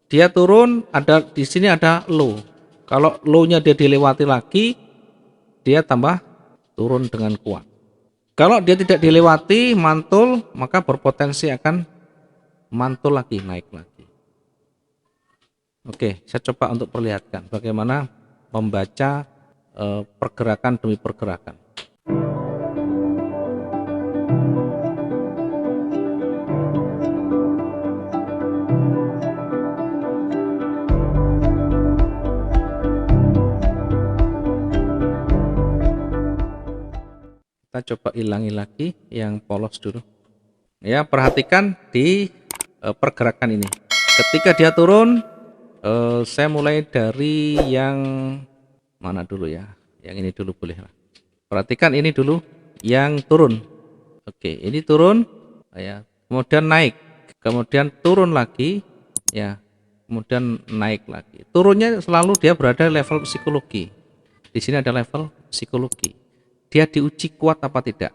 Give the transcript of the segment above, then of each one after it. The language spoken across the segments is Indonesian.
Dia turun, ada di sini ada low. Kalau low-nya dia dilewati lagi, dia tambah turun dengan kuat. Kalau dia tidak dilewati, mantul, maka berpotensi akan mantul lagi, naik lagi. Oke, saya coba untuk perlihatkan bagaimana membaca pergerakan demi pergerakan. Kita coba hilangi lagi yang polos dulu. Ya, perhatikan di pergerakan ini. Ketika dia turun, saya mulai dari yang mana dulu ya? Yang ini dulu boleh lah. Perhatikan ini dulu yang turun. Oke, ini turun ya. Kemudian naik. Kemudian turun lagi ya. Kemudian naik lagi. Turunnya selalu dia berada level psikologi. Di sini ada level psikologi. Dia diuji kuat apa tidak.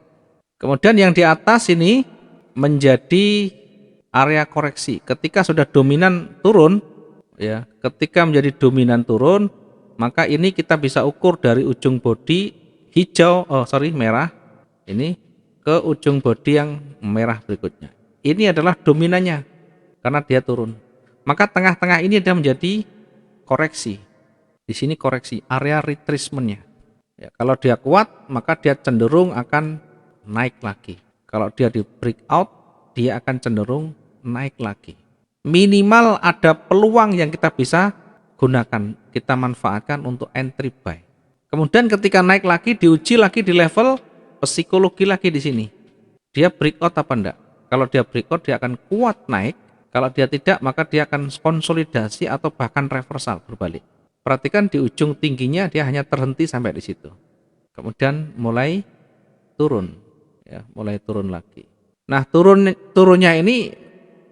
Kemudian yang di atas ini menjadi area koreksi. Ketika sudah dominan turun, ya, ketika menjadi dominan turun, maka ini kita bisa ukur dari ujung bodi hijau, merah, ini ke ujung bodi yang merah berikutnya. Ini adalah dominannya karena dia turun. Maka tengah-tengah ini dia menjadi koreksi. Di sini koreksi area retracementnya. Ya, kalau dia kuat, maka dia cenderung akan naik lagi. Kalau dia di breakout, dia akan cenderung naik lagi. Minimal ada peluang yang kita bisa gunakan, kita manfaatkan untuk entry buy. Kemudian ketika naik lagi, diuji lagi di level psikologi lagi di sini. Dia breakout apa enggak? Kalau dia breakout, dia akan kuat naik. Kalau dia tidak, maka dia akan konsolidasi atau bahkan reversal berbalik. Perhatikan di ujung tingginya dia hanya terhenti sampai di situ. Kemudian mulai turun, ya, mulai turun lagi. Nah, turunnya ini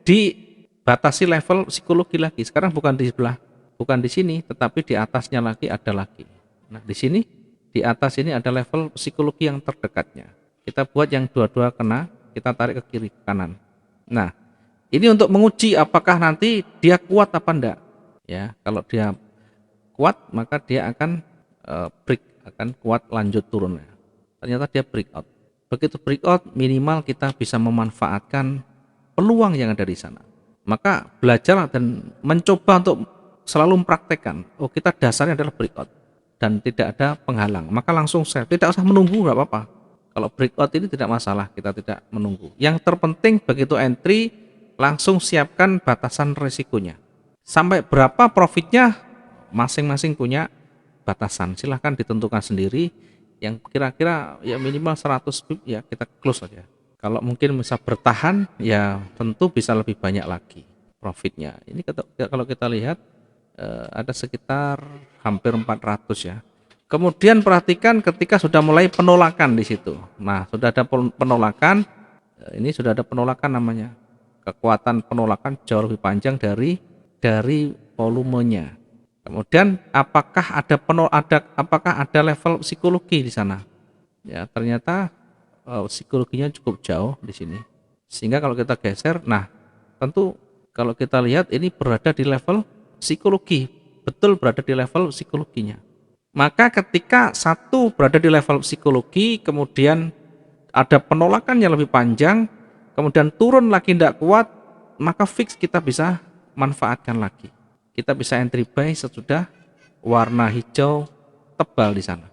dibatasi level psikologi lagi. Sekarang bukan di sebelah, bukan di sini, tetapi di atasnya lagi ada lagi. Nah, di sini di atas ini ada level psikologi yang terdekatnya. Kita buat yang dua-dua kena, kita tarik ke kiri ke kanan. Nah, ini untuk menguji apakah nanti dia kuat apa enggak. Ya, kalau dia kuat maka dia akan break, akan kuat lanjut turunnya. Ternyata dia breakout. Begitu breakout, minimal kita bisa memanfaatkan peluang yang ada di sana. Maka belajar dan mencoba untuk selalu mempraktekkan. Oh, kita dasarnya adalah breakout dan tidak ada penghalang. Maka langsung sell, tidak usah menunggu, nggak apa-apa. Kalau breakout ini tidak masalah, kita tidak menunggu. Yang terpenting begitu entry, langsung siapkan batasan risikonya. Sampai berapa profitnya, masing-masing punya batasan, silahkan ditentukan sendiri. Yang kira-kira ya minimal 100 pip ya kita close saja. Kalau mungkin bisa bertahan ya tentu bisa lebih banyak lagi profitnya. Ini kalau kita lihat ada sekitar hampir 400 ya. Kemudian perhatikan ketika sudah mulai penolakan di situ. Nah, sudah ada penolakan, ini sudah ada penolakan namanya. Kekuatan penolakan jauh lebih panjang dari volumenya. Kemudian apakah ada level psikologi di sana? Ya, ternyata psikologinya cukup jauh di sini. Sehingga kalau kita geser, nah tentu kalau kita lihat ini berada di level psikologi, betul berada di level psikologinya. Maka ketika satu berada di level psikologi, kemudian ada penolakan yang lebih panjang, kemudian turun lagi tidak kuat, maka fix kita bisa manfaatkan lagi. Kita bisa entry buy sesudah warna hijau tebal di sana.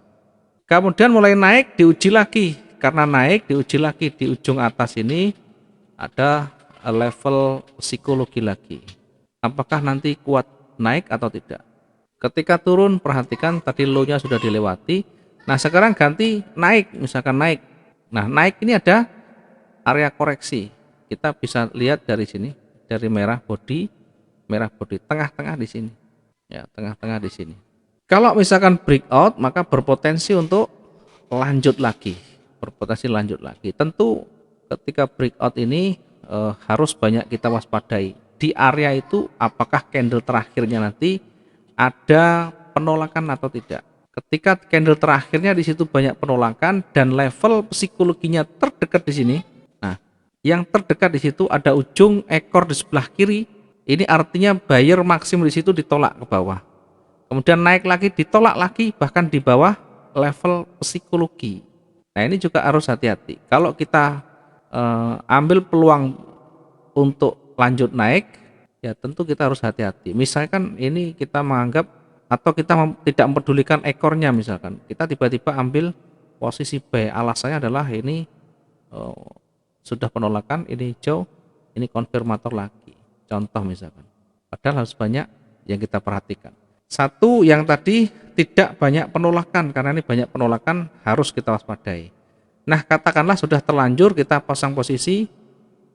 Kemudian mulai naik, diuji lagi. Karena naik, diuji lagi di ujung atas ini ada level psikologi lagi. Apakah nanti kuat naik atau tidak? Ketika turun, perhatikan tadi low-nya sudah dilewati. Nah, sekarang ganti naik, misalkan naik. Nah, naik ini ada area koreksi. Kita bisa lihat dari sini, dari merah body tengah-tengah di sini. Ya, tengah-tengah di sini. Kalau misalkan breakout, maka berpotensi untuk lanjut lagi. Berpotensi lanjut lagi. Tentu ketika breakout ini harus banyak kita waspadai. Di area itu apakah candle terakhirnya nanti ada penolakan atau tidak. Ketika candle terakhirnya di situ banyak penolakan dan level psikologinya terdekat di sini. Nah, yang terdekat di situ ada ujung ekor di sebelah kiri. Ini artinya buyer maksimum di situ ditolak ke bawah. Kemudian naik lagi, ditolak lagi, bahkan di bawah level psikologi. Nah, ini juga harus hati-hati. Kalau kita ambil peluang untuk lanjut naik, ya tentu kita harus hati-hati. Misalkan ini kita menganggap atau kita tidak mempedulikan ekornya, misalkan kita tiba-tiba ambil posisi buy, alasannya adalah ini sudah penolakan, ini hijau, ini konfirmator lagi. Contoh misalkan. Padahal harus banyak yang kita perhatikan. Satu, yang tadi tidak banyak penolakan, karena ini banyak penolakan harus kita waspadai. Nah, katakanlah sudah terlanjur kita pasang posisi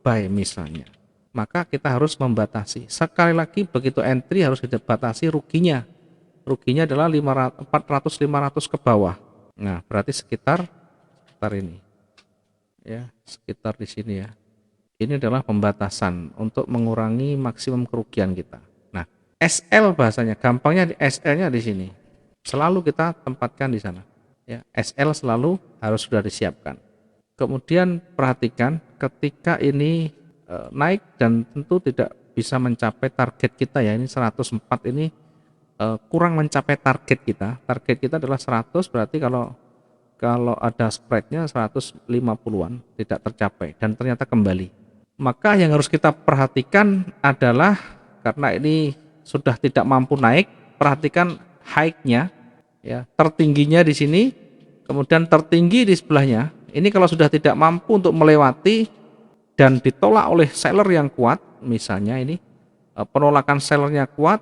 buy misalnya, maka kita harus membatasi. Sekali lagi, begitu entry harus dibatasi ruginya. Ruginya adalah 400-500 ke bawah. Nah, berarti sekitar ini. Ya, sekitar di sini ya. Ini adalah pembatasan untuk mengurangi maksimum kerugian kita. Nah, SL bahasanya, gampangnya di SL-nya di sini. Selalu kita tempatkan di sana. Ya, SL selalu harus sudah disiapkan. Kemudian perhatikan ketika ini naik dan tentu tidak bisa mencapai target kita ya. Ini 104 ini kurang mencapai target kita. Target kita adalah 100, berarti kalau ada spreadnya 150-an tidak tercapai dan ternyata kembali. Maka yang harus kita perhatikan adalah karena ini sudah tidak mampu naik, perhatikan high-nya ya, tertingginya di sini, kemudian tertinggi di sebelahnya. Ini kalau sudah tidak mampu untuk melewati dan ditolak oleh seller yang kuat, misalnya ini penolakan sellernya kuat,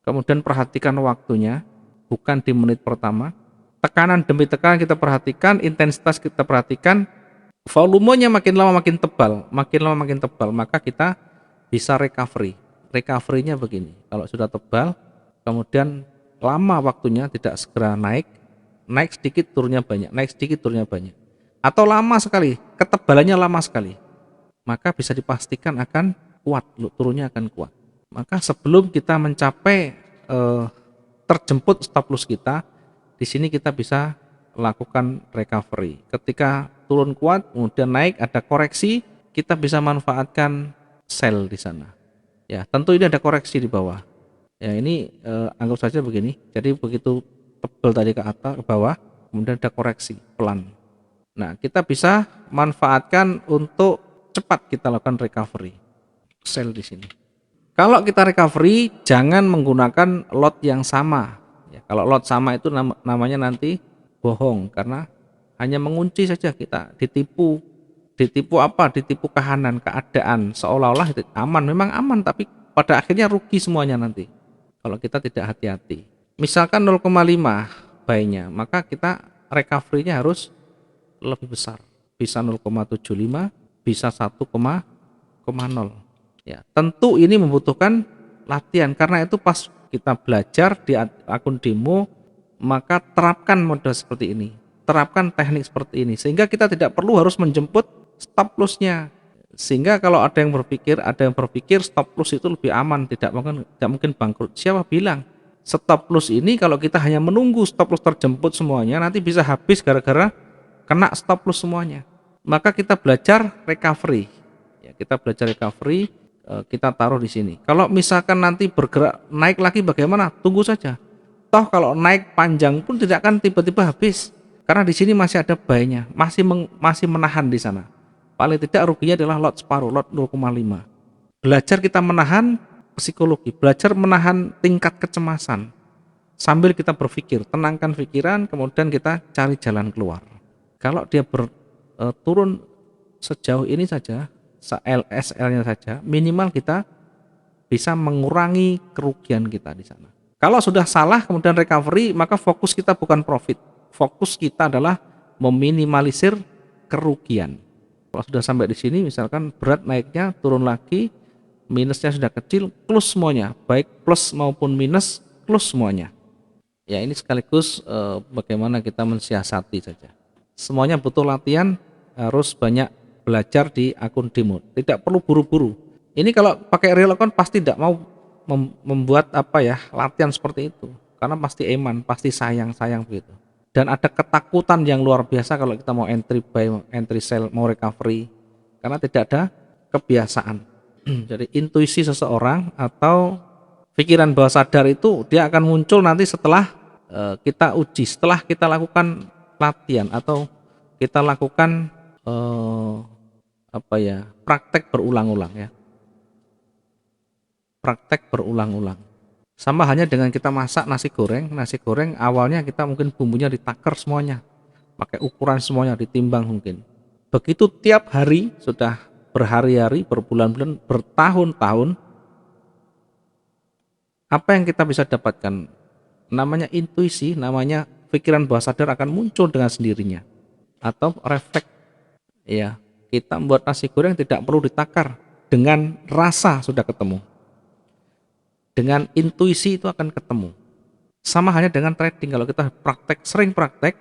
kemudian perhatikan waktunya, bukan di menit pertama. Tekanan demi tekanan kita perhatikan, intensitas kita perhatikan, volumenya makin lama makin tebal, maka kita bisa recovery. Recovery-nya begini, kalau sudah tebal, kemudian lama waktunya tidak segera naik sedikit turunnya banyak, naik sedikit turunnya banyak. Atau lama sekali, ketebalannya lama sekali, maka bisa dipastikan akan kuat, turunnya akan kuat. Maka sebelum kita mencapai terjemput stop loss kita, di sini kita bisa lakukan recovery. Ketika turun kuat, kemudian naik, ada koreksi, kita bisa manfaatkan sell di sana. Ya, tentu ini ada koreksi di bawah. Ya, ini anggap saja begini. Jadi begitu tebal tadi ke atas, ke bawah, kemudian ada koreksi pelan. Nah, kita bisa manfaatkan untuk cepat kita lakukan recovery. Sell di sini. Kalau kita recovery, jangan menggunakan lot yang sama. Ya, kalau lot sama itu namanya nanti bohong, karena hanya mengunci saja, kita ditipu apa? Ditipu kahanan, keadaan, seolah-olah itu aman. Memang aman, tapi pada akhirnya rugi semuanya nanti kalau kita tidak hati-hati. Misalkan 0,5 buy-nya, maka kita recovery-nya harus lebih besar, bisa 0,75, bisa 1,0. Ya, tentu ini membutuhkan latihan, karena itu pas kita belajar di akun demo, maka terapkan model seperti ini, terapkan teknik seperti ini, sehingga kita tidak perlu harus menjemput stop loss-nya. Sehingga kalau ada yang berpikir stop loss itu lebih aman, tidak mungkin bangkrut. Siapa bilang? Stop loss ini kalau kita hanya menunggu stop loss terjemput semuanya, nanti bisa habis gara-gara kena stop loss semuanya. Maka kita belajar recovery. Ya, kita belajar recovery, kita taruh di sini. Kalau misalkan nanti bergerak naik lagi bagaimana? Tunggu saja. Toh kalau naik panjang pun tidak akan tiba-tiba habis, karena di sini masih ada buy-nya, masih menahan di sana. Paling tidak ruginya adalah lot separuh, lot 0,5. Belajar kita menahan psikologi, belajar menahan tingkat kecemasan, sambil kita berpikir, tenangkan pikiran, kemudian kita cari jalan keluar. Kalau dia turun sejauh ini saja, SL-nya saja, minimal kita bisa mengurangi kerugian kita di sana. Kalau sudah salah kemudian recovery, maka fokus kita bukan profit, fokus kita adalah meminimalisir kerugian. Kalau sudah sampai di sini, misalkan berat naiknya, turun lagi, minusnya sudah kecil, close semuanya, baik plus maupun minus, close semuanya. Ya, ini sekaligus bagaimana kita mensiasati saja. Semuanya butuh latihan, harus banyak belajar di akun demo. Tidak perlu buru-buru. Ini kalau pakai real account pasti tidak mau membuat latihan seperti itu, karena pasti eman, pasti sayang begitu. Dan ada ketakutan yang luar biasa kalau kita mau entry buy, entry sell, mau recovery, karena tidak ada kebiasaan. Jadi intuisi seseorang atau pikiran bawah sadar itu dia akan muncul nanti setelah kita uji, setelah kita lakukan latihan atau kita lakukan eh, praktek berulang-ulang ya, praktek berulang-ulang. Sama halnya dengan kita masak nasi goreng awalnya kita mungkin bumbunya ditakar semuanya, pakai ukuran semuanya, ditimbang mungkin. Begitu tiap hari sudah berhari-hari, berbulan-bulan, bertahun-tahun, apa yang kita bisa dapatkan? Namanya intuisi, namanya pikiran bawah sadar akan muncul dengan sendirinya. Atau refleks, ya, kita membuat nasi goreng tidak perlu ditakar, dengan rasa sudah ketemu. Dengan intuisi itu akan ketemu. Sama halnya dengan trading, kalau kita praktek, sering praktek,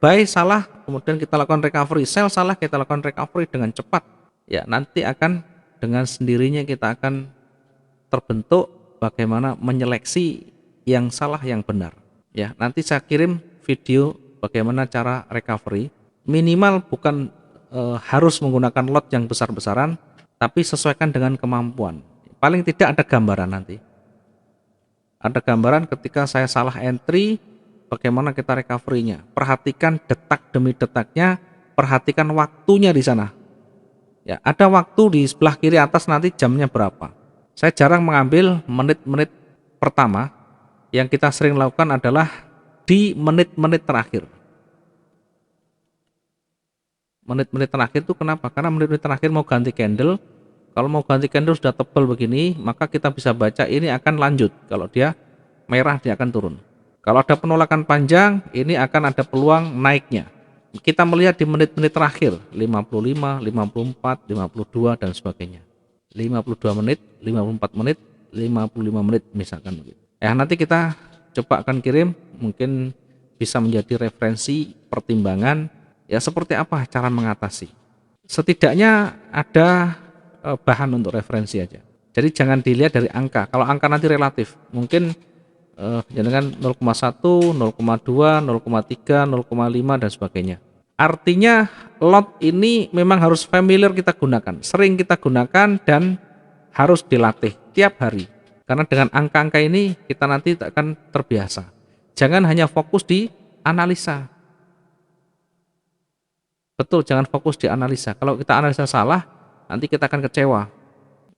buy salah, kemudian kita lakukan recovery, sell salah, kita lakukan recovery dengan cepat. Ya, nanti akan dengan sendirinya kita akan terbentuk bagaimana menyeleksi yang salah yang benar. Ya, nanti saya kirim video bagaimana cara recovery. Minimal bukan harus menggunakan lot yang besar-besaran, tapi sesuaikan dengan kemampuan. Paling tidak ada gambaran nanti. Ada gambaran ketika saya salah entry, bagaimana kita recovery-nya. Perhatikan detak demi detaknya, perhatikan waktunya di sana. Ya, ada waktu di sebelah kiri atas nanti jamnya berapa. Saya jarang mengambil menit-menit pertama, yang kita sering lakukan adalah di menit-menit terakhir. Menit-menit terakhir itu kenapa? Karena menit-menit terakhir mau ganti candle, kalau mau ganti candle sudah tebal begini, maka kita bisa baca ini akan lanjut. Kalau dia merah dia akan turun. Kalau ada penolakan panjang, ini akan ada peluang naiknya. Kita melihat di menit-menit terakhir, 55, 54, 52 dan sebagainya. 52 menit, 54 menit, 55 menit misalkan begitu. Nanti kita coba akan kirim, mungkin bisa menjadi referensi pertimbangan ya seperti apa cara mengatasi. Setidaknya ada bahan untuk referensi aja. Jadi jangan dilihat dari angka. Kalau angka nanti relatif, mungkin jangan 0,1, 0,2, 0,3, 0,5 dan sebagainya. Artinya lot ini memang harus familiar kita gunakan, sering kita gunakan dan harus dilatih tiap hari. Karena dengan angka-angka ini kita nanti akan terbiasa. Jangan hanya fokus di analisa. Betul, jangan fokus di analisa. Kalau kita analisa salah, nanti kita akan kecewa.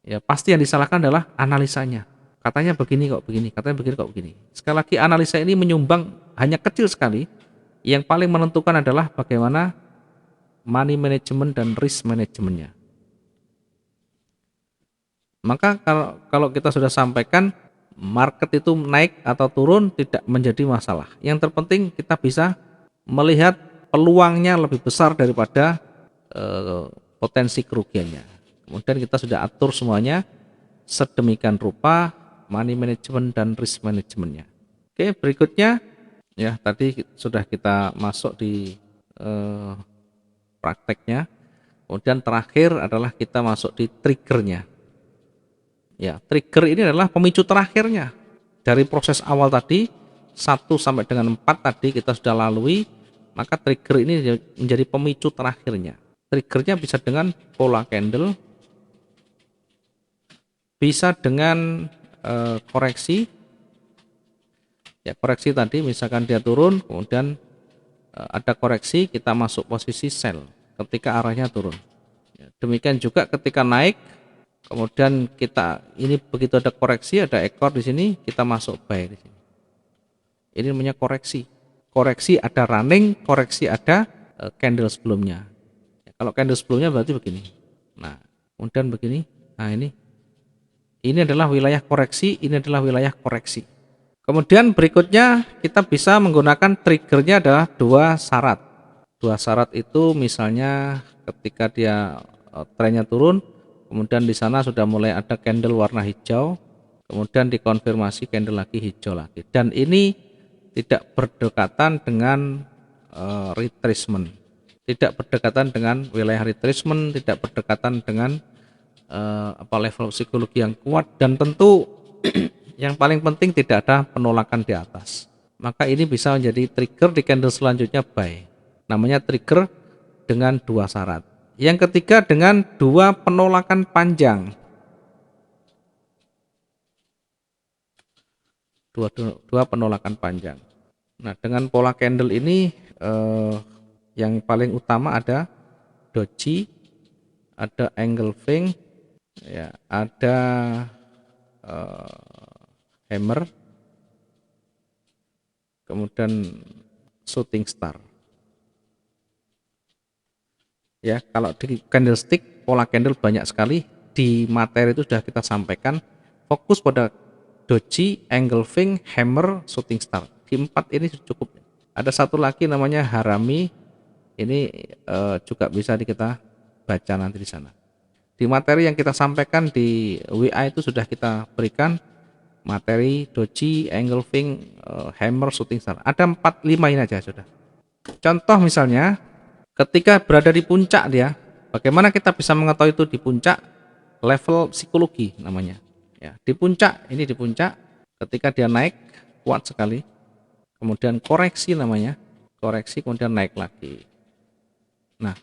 Ya, pasti yang disalahkan adalah analisanya. Katanya begini kok begini, katanya begini kok begini. Sekali lagi analisa ini menyumbang hanya kecil sekali. Yang paling menentukan adalah bagaimana money management dan risk manajemennya. Maka kalau kita sudah sampaikan market itu naik atau turun tidak menjadi masalah. Yang terpenting kita bisa melihat peluangnya lebih besar daripada potensi kerugiannya. Kemudian kita sudah atur semuanya sedemikian rupa money management dan risk manajemennya. Oke, berikutnya ya tadi sudah kita masuk di prakteknya. Kemudian terakhir adalah kita masuk di triggernya. Ya, trigger ini adalah pemicu terakhirnya. Dari proses awal tadi 1 sampai dengan 4 tadi kita sudah lalui, maka trigger ini menjadi pemicu terakhirnya. Triggernya bisa dengan pola candle, bisa dengan koreksi. Ya, koreksi tadi misalkan dia turun, kemudian ada koreksi, kita masuk posisi sell ketika arahnya turun. Ya, demikian juga ketika naik, kemudian kita ini begitu ada koreksi, ada ekor di sini, kita masuk buy di sini. Ini namanya koreksi. Koreksi ada running, koreksi ada candle sebelumnya. Ya, kalau candle sebelumnya berarti begini. Nah, kemudian begini. Nah, ini adalah wilayah koreksi, ini adalah wilayah koreksi. Kemudian berikutnya kita bisa menggunakan triggernya adalah 2 syarat. 2 syarat itu misalnya ketika dia trennya turun, kemudian di sana sudah mulai ada candle warna hijau, kemudian dikonfirmasi candle lagi hijau lagi. Dan ini tidak berdekatan dengan retracement, tidak berdekatan dengan wilayah retracement, tidak berdekatan dengan level psikologi yang kuat, dan tentu yang paling penting tidak ada penolakan di atas. Maka ini bisa menjadi trigger di candle selanjutnya buy. Namanya trigger dengan 2 syarat. Yang ketiga dengan 2 penolakan panjang. dua penolakan panjang. Nah, dengan pola candle ini yang paling utama ada doji, ada engulfing, ya, ada hammer, kemudian shooting star. Ya, kalau di candlestick pola candle banyak sekali, di materi itu sudah kita sampaikan. Fokus pada doji, engulfing, hammer, shooting star. Di 4 ini cukup. Ada satu lagi namanya harami. Ini juga bisa kita baca nanti di sana. Di materi yang kita sampaikan di WA itu sudah kita berikan materi doji, engulfing, hammer, shooting star. Ada 4-5 ini aja sudah. Contoh misalnya ketika berada di puncak dia, bagaimana kita bisa mengetahui itu di puncak? Level psikologi namanya. Ya, di puncak, ini di puncak, ketika dia naik kuat sekali, kemudian koreksi namanya, koreksi kemudian naik lagi. Nah,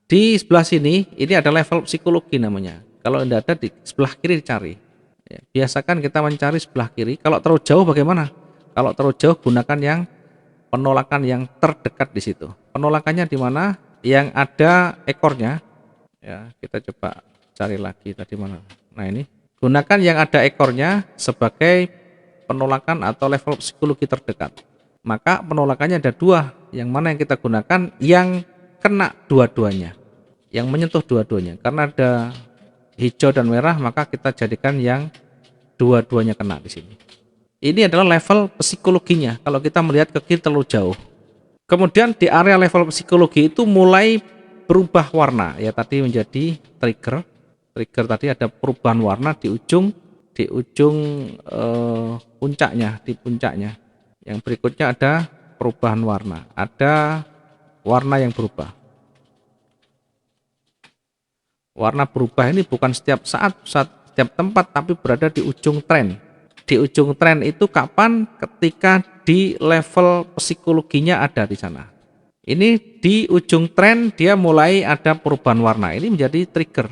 di sebelah sini ini ada level psikologi namanya. Kalau tidak ada di sebelah kiri dicari. Ya, biasakan kita mencari sebelah kiri. Kalau terlalu jauh bagaimana? Kalau terlalu jauh gunakan yang penolakan yang terdekat di situ. Penolakannya di mana? Yang ada ekornya. Ya, kita coba cari lagi tadi mana. Nah, ini gunakan yang ada ekornya sebagai penolakan atau level psikologi terdekat. Maka penolakannya ada 2. Yang mana yang kita gunakan? Yang kena dua-duanya, yang menyentuh dua-duanya. Karena ada hijau dan merah, maka kita jadikan yang dua-duanya kena di sini. Ini adalah level psikologinya kalau kita melihat ke kiri terlalu jauh. Kemudian di area level psikologi itu mulai berubah warna, ya, tadi menjadi trigger. Trigger tadi ada perubahan warna di ujung puncaknya, di puncaknya. Yang berikutnya ada perubahan warna, ada warna yang berubah. Warna berubah ini bukan setiap saat, setiap tempat, tapi berada di ujung tren. Di ujung tren itu kapan? Ketika di level psikologinya ada di sana. Ini di ujung tren dia mulai ada perubahan warna. Ini menjadi trigger.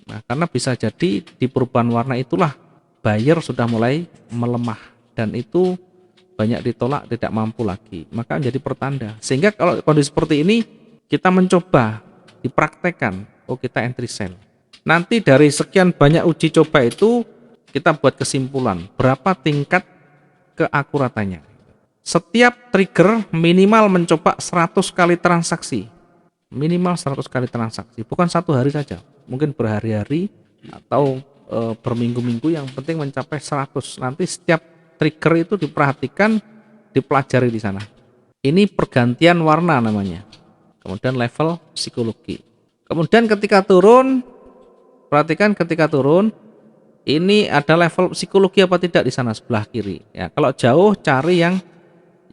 Nah, karena bisa jadi di perubahan warna itulah buyer sudah mulai melemah dan itu banyak ditolak, tidak mampu lagi. Maka menjadi pertanda. Sehingga kalau kondisi seperti ini kita mencoba dipraktekkan. Oh, kita entry sell. Nanti dari sekian banyak uji coba itu kita buat kesimpulan berapa tingkat keakuratannya. Setiap trigger minimal mencoba 100 kali transaksi. Minimal 100 kali transaksi, bukan satu hari saja. Mungkin berhari-hari atau berminggu-minggu, yang penting mencapai 100. Nanti setiap trigger itu diperhatikan, dipelajari di sana. Ini pergantian warna namanya. Kemudian level psikologi. Kemudian ketika turun, perhatikan ketika turun, ini ada level psikologi apa tidak di sana sebelah kiri. Ya, kalau jauh cari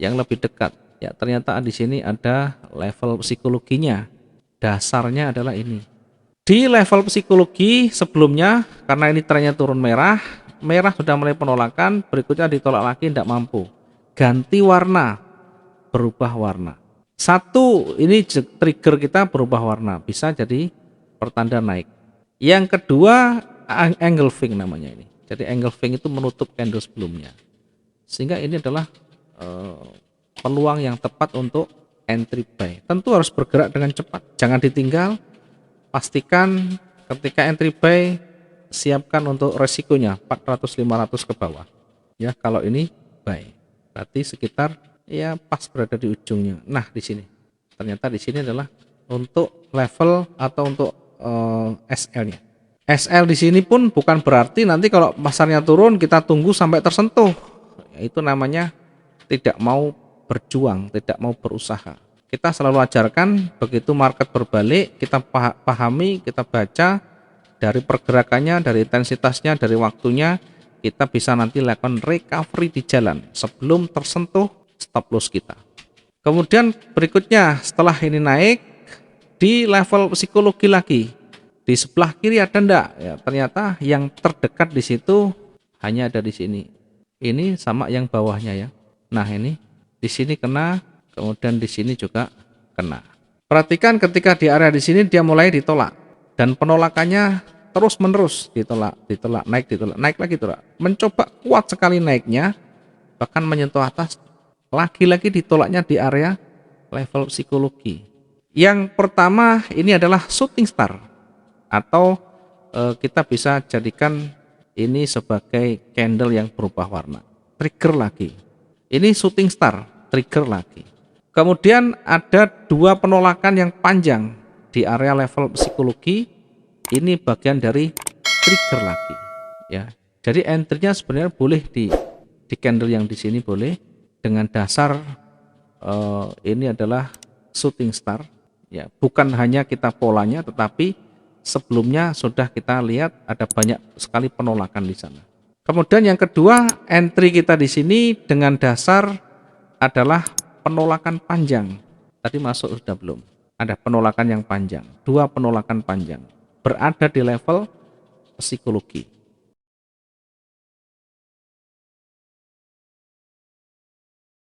yang lebih dekat. Ya, ternyata di sini ada level psikologinya. Dasarnya adalah ini. Di level psikologi sebelumnya, karena ini trennya turun merah, merah sudah mulai penolakan, berikutnya ditolak lagi, tidak mampu. Ganti warna, berubah warna. Satu, ini trigger kita berubah warna, bisa jadi pertanda naik. Yang kedua, engulfing namanya ini. Jadi engulfing itu menutup candle sebelumnya. Sehingga ini adalah peluang yang tepat untuk entry buy. Tentu harus bergerak dengan cepat, jangan ditinggal. Pastikan ketika entry buy siapkan untuk resikonya 400-500 ke bawah. Ya, kalau ini buy. Berarti sekitar ya pas berada di ujungnya. Nah, di sini. Ternyata di sini adalah untuk level atau untuk SL-nya. SL di sini pun bukan berarti nanti kalau pasarnya turun kita tunggu sampai tersentuh. Itu namanya tidak mau berjuang, tidak mau berusaha. Kita selalu ajarkan begitu market berbalik, kita pahami, kita baca dari pergerakannya, dari intensitasnya, dari waktunya, kita bisa nanti lakukan recovery di jalan sebelum tersentuh stop loss kita. Kemudian berikutnya setelah ini naik di level psikologi lagi. Di sebelah kiri ada enggak? Ya, ternyata yang terdekat di situ hanya ada di sini. Ini sama yang bawahnya ya. Nah, ini di sini kena, kemudian di sini juga kena. Perhatikan ketika di area di sini dia mulai ditolak dan penolakannya terus-menerus, ditolak, naik lagi, tolak. Mencoba kuat sekali naiknya, bahkan menyentuh atas, lagi-lagi ditolaknya di area level psikologi. Yang pertama ini adalah shooting star, atau kita bisa jadikan ini sebagai candle yang berubah warna, trigger lagi. Ini shooting star, trigger lagi. Kemudian ada dua penolakan yang panjang di area level psikologi, ini bagian dari trigger lagi ya. Jadi entry-nya sebenarnya boleh di candle yang di sini boleh dengan dasar ini adalah shooting star ya, bukan hanya kita polanya tetapi sebelumnya sudah kita lihat ada banyak sekali penolakan di sana. Kemudian yang kedua, entry kita di sini dengan dasar adalah penolakan panjang. Tadi masuk sudah belum? Ada penolakan yang panjang, dua penolakan panjang berada di level psikologi.